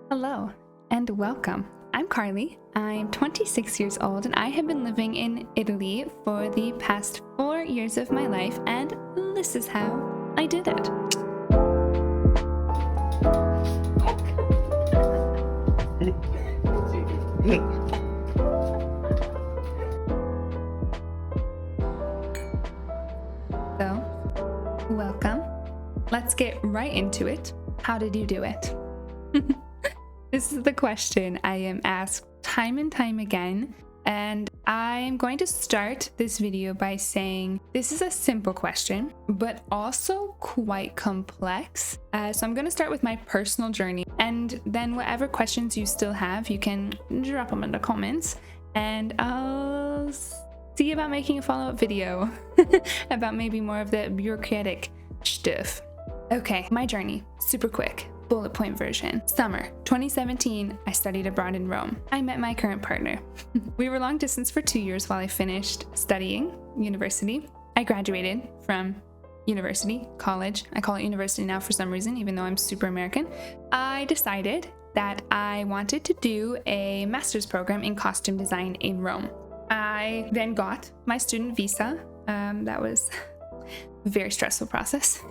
Hello and welcome. I'm Karli. I'm 26 years old and I have been living in Italy for the past 4 years of my life, and this is how I did it. So, welcome. Let's get right into it. How did you do it? This is the question I am asked time and time again, and I'm going to start this video by saying this is a simple question, but also quite complex. So I'm going to start with my personal journey, and then whatever questions you still have, you can drop them in the comments, and I'll see about making a follow-up video about maybe more of the bureaucratic stuff. Okay, my journey, super quick. Bullet point version. Summer 2017, I studied abroad in Rome. I met my current partner. We were long distance for 2 years while I finished studying university. I graduated from university, college. I call it university now for some reason, even though I'm super American. I decided that I wanted to do a master's program in costume design in Rome. I then got my student visa. That was a very stressful process.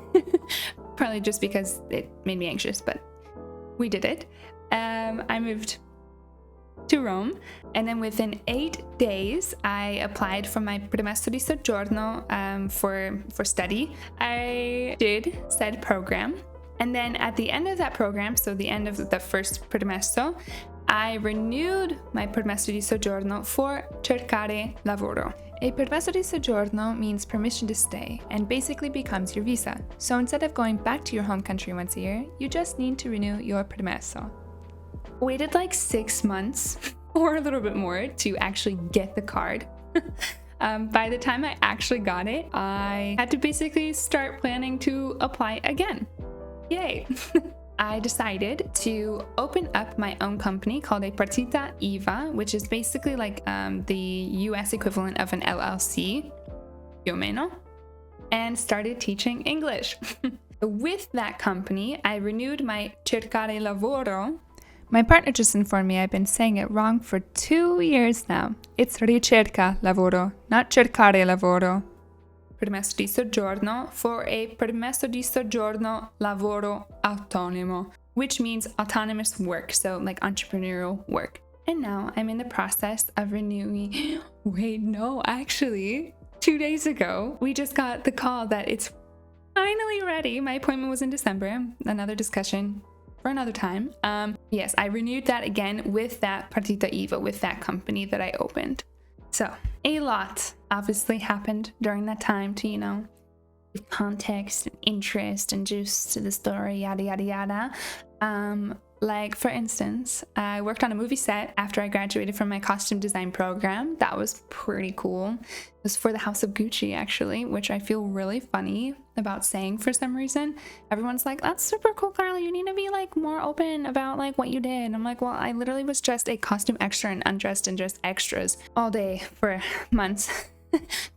Probably just because it made me anxious, but we did it. I moved to Rome, and then within 8 days, I applied for my permesso di soggiorno for study. I did said program, and then at the end of that program, so the end of the first permesso, I renewed my permesso di soggiorno for cercare lavoro. A permesso di soggiorno means permission to stay and basically becomes your visa. So instead of going back to your home country once a year, you just need to renew your permesso. Waited like 6 months or a little bit more to actually get the card. By the time I actually got it, I had to basically start planning to apply again. Yay! I decided to open up my own company called a partita IVA, which is basically like the US equivalent of an LLC, più o meno, and started teaching English. With that company, I renewed my cercare lavoro. My partner just informed me I've been saying it wrong for 2 years now. It's ricerca lavoro, not cercare lavoro. Permesso di soggiorno for a permesso di soggiorno lavoro autonomo, which means autonomous work, so like entrepreneurial work. And now I'm in the process of renewing. Wait, no, actually, 2 days ago, we just got the call that it's finally ready. My appointment was in December, another discussion for another time. Yes, I renewed that again with that partita IVA, with that company that I opened. So, a lot obviously happened during that time to, give context and interest and juice to the story, yada, yada, yada. Like, for instance, I worked on a movie set after I graduated from my costume design program. That was pretty cool. It was for the House of Gucci, actually, which I feel really funny about saying for some reason. Everyone's like, that's super cool, Karli. You need to be like more open about like what you did. I'm like, well, I literally was just a costume extra and undressed and just extras all day for months.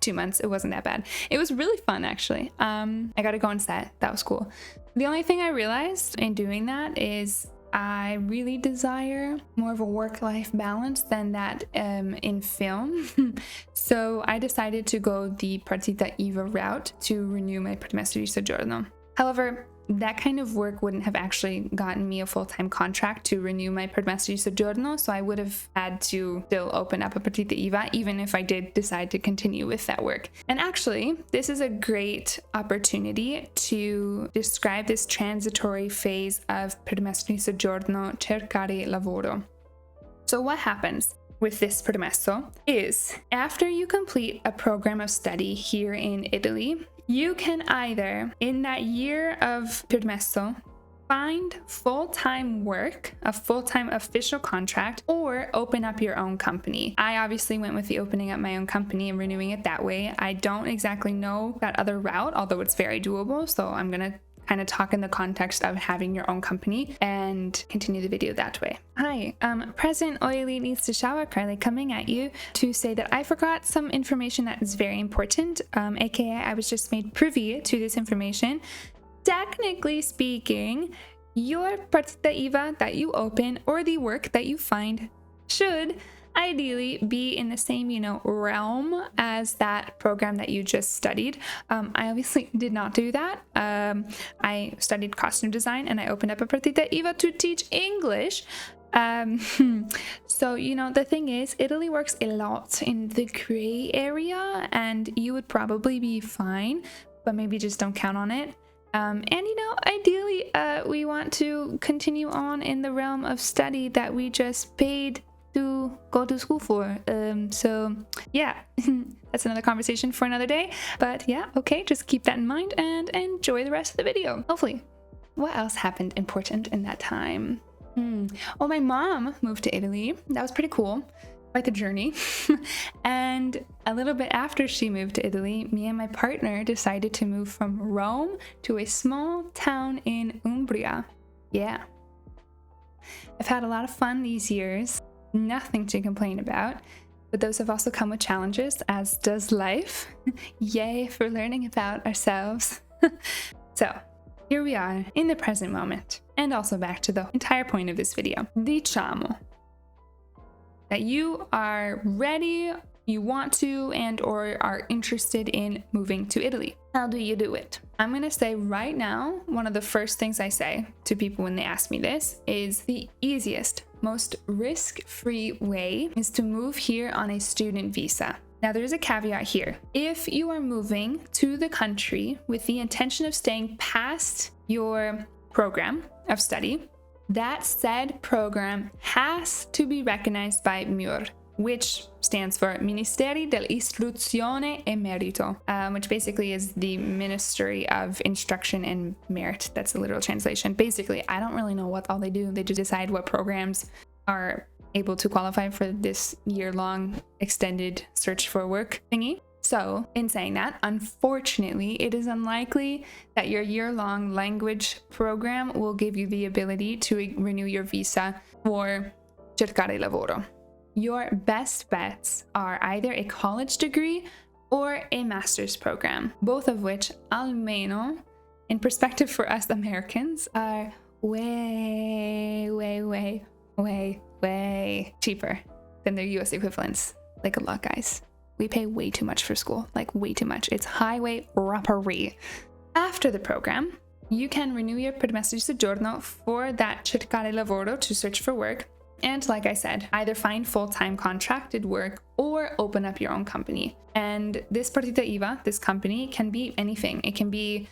2 months. It wasn't that bad. It was really fun, actually. I got to go on set. That was cool. The only thing I realized in doing that is I really desire more of a work-life balance than that in film. So I decided to go the partita IVA route to renew my permesso di soggiorno. However, that kind of work wouldn't have actually gotten me a full-time contract to renew my permesso di soggiorno, so I would have had to still open up a partita IVA even if I did decide to continue with that work. And actually, this is a great opportunity to describe this transitory phase of permesso di soggiorno cercare lavoro. So what happens with this permesso is after you complete a program of study here in Italy, you can either, in that year of permesso, find full-time work, a full-time official contract, or open up your own company. I obviously went with the opening up my own company and renewing it that way. I don't exactly know that other route, although it's very doable, so I'm gonna kind of talk in the context of having your own company and continue the video that way. Hi, President Oily needs to shower Karli coming at you to say that I forgot some information that is very important, aka I was just made privy to this information. Technically speaking, your partita IVA that you open or the work that you find should ideally be in the same, realm as that program that you just studied. I obviously did not do that. I studied costume design and I opened up a partita IVA to teach English. So, the thing is, Italy works a lot in the gray area and you would probably be fine, but maybe just don't count on it. Ideally, we want to continue on in the realm of study that we just paid to go to school for. So yeah, that's another conversation for another day. But yeah, okay, just keep that in mind and enjoy the rest of the video, hopefully. What else happened important in that time? Oh, my mom moved to Italy. That was pretty cool. Quite the journey. And a little bit after she moved to Italy, me and my partner decided to move from Rome to a small town in Umbria. Yeah. I've had a lot of fun these years. Nothing to complain about, but those have also come with challenges, as does life. Yay for learning about ourselves. So here we are in the present moment, and also back to the entire point of this video. Diciamo that you are ready, you want to, and or are interested in moving to Italy. How do you do it? I'm gonna say right now, one of the first things I say to people when they ask me this is the easiest, most risk-free way is to move here on a student visa. Now there's a caveat here. If you are moving to the country with the intention of staying past your program of study, that said program has to be recognized by MUR, which stands for Ministeri dell'Istruzione e Merito, which basically is the Ministry of Instruction and Merit. That's the literal translation. Basically, I don't really know what all they do. They just decide what programs are able to qualify for this year-long extended search for work thingy. So, in saying that, unfortunately, it is unlikely that your year-long language program will give you the ability to renew your visa for cercare lavoro. Your best bets are either a college degree or a master's program, both of which, almeno, in perspective for us Americans, are way cheaper than their US equivalents. Like a lot, guys. We pay way too much for school, like way too much. It's highway robbery. After the program, you can renew your permesso di soggiorno for that cercare lavoro, to search for work. And like I said, either find full-time contracted work or open up your own company. And this partita IVA, this company, can be anything. It can be,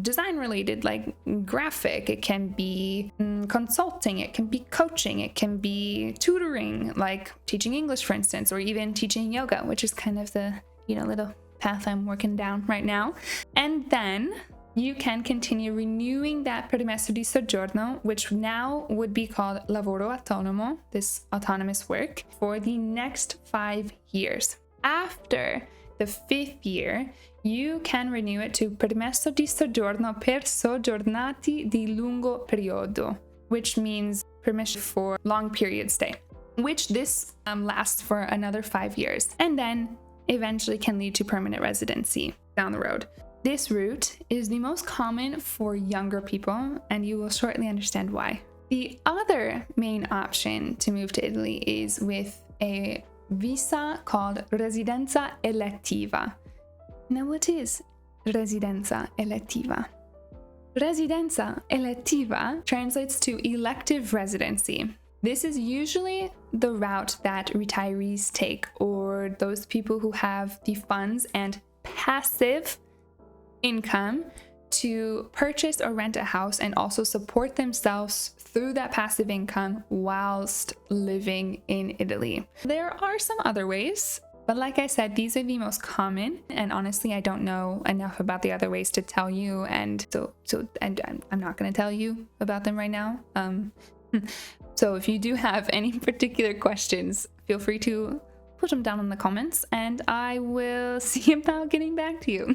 design related, like graphic. It can be consulting. It can be coaching. It can be tutoring, like teaching English, for instance, or even teaching yoga, which is kind of the, little path I'm working down right now. And then you can continue renewing that permesso di soggiorno, which now would be called lavoro autonomo, this autonomous work, for the next 5 years. After the 5th year, you can renew it to permesso di soggiorno per soggiornati di lungo periodo, which means permission for long period stay, which this lasts for another 5 years, and then eventually can lead to permanent residency down the road. This route is the most common for younger people, and you will shortly understand why. The other main option to move to Italy is with a visa called residenza elettiva. Now, what is residenza elettiva? Residenza elettiva translates to elective residency. This is usually the route that retirees take, or those people who have the funds and passive income to purchase or rent a house and also support themselves through that passive income whilst living in Italy. There are some other ways, but like I said, these are the most common, and honestly I don't know enough about the other ways to tell you, and so I'm not going to tell you about them right now. So if you do have any particular questions, feel free to put them down in the comments and I will see about getting back to you.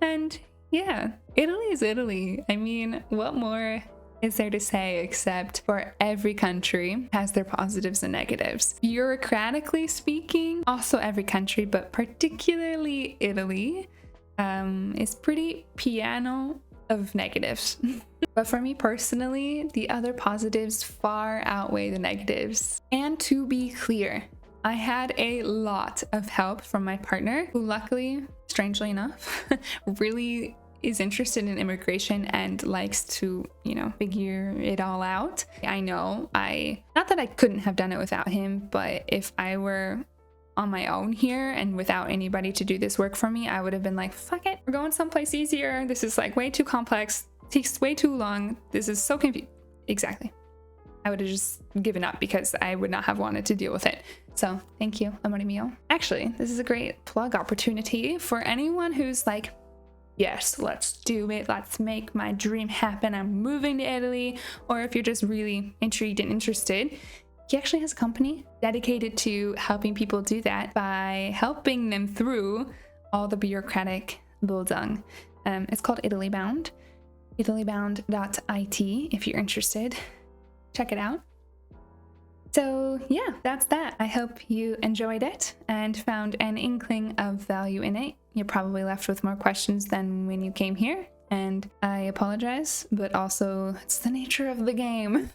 And yeah, Italy is Italy. I mean, what more is there to say except for every country has their positives and negatives. Bureaucratically speaking, also every country, but particularly Italy, is pretty piano of negatives. But for me personally, the other positives far outweigh the negatives. And to be clear, I had a lot of help from my partner, who luckily, strangely enough, really is interested in immigration and likes to, you know, figure it all out. I know not that I couldn't have done it without him, but if I were on my own here and without anybody to do this work for me, I would have been like, fuck it, we're going someplace easier. This is like way too complex, takes way too long. This is so confusing. Exactly. I would have just given up because I would not have wanted to deal with it. So thank you, amore mio. Actually, this is a great plug opportunity for anyone who's like, yes, let's do it. Let's make my dream happen. I'm moving to Italy. Or if you're just really intrigued and interested, he actually has a company dedicated to helping people do that by helping them through all the bureaucratic bulldung. It's called italybound, italybound.it if you're interested. Check it out. So yeah, that's that. I hope you enjoyed it and found an inkling of value in it. You're probably left with more questions than when you came here, and I apologize, but also it's the nature of the game.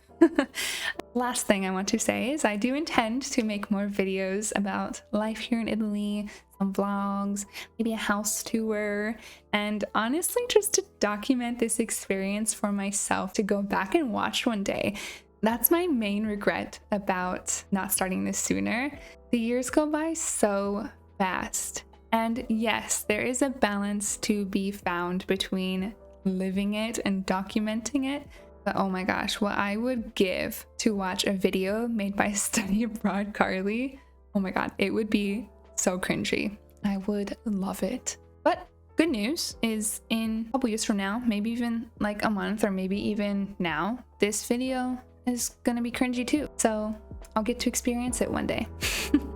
Last thing I want to say is I do intend to make more videos about life here in Italy, some vlogs, maybe a house tour, and honestly just to document this experience for myself to go back and watch one day. That's my main regret about not starting this sooner. The years go by so fast. And yes, there is a balance to be found between living it and documenting it. But oh my gosh, what I would give to watch a video made by Study Abroad Karli, oh my god, it would be so cringy. I would love it. But good news is in a couple years from now, maybe even like a month or maybe even now, this video is gonna be cringy too. So I'll get to experience it one day.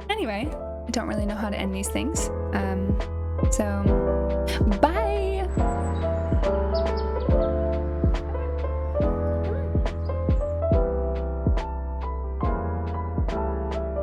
Anyway, I don't really know how to end these things. So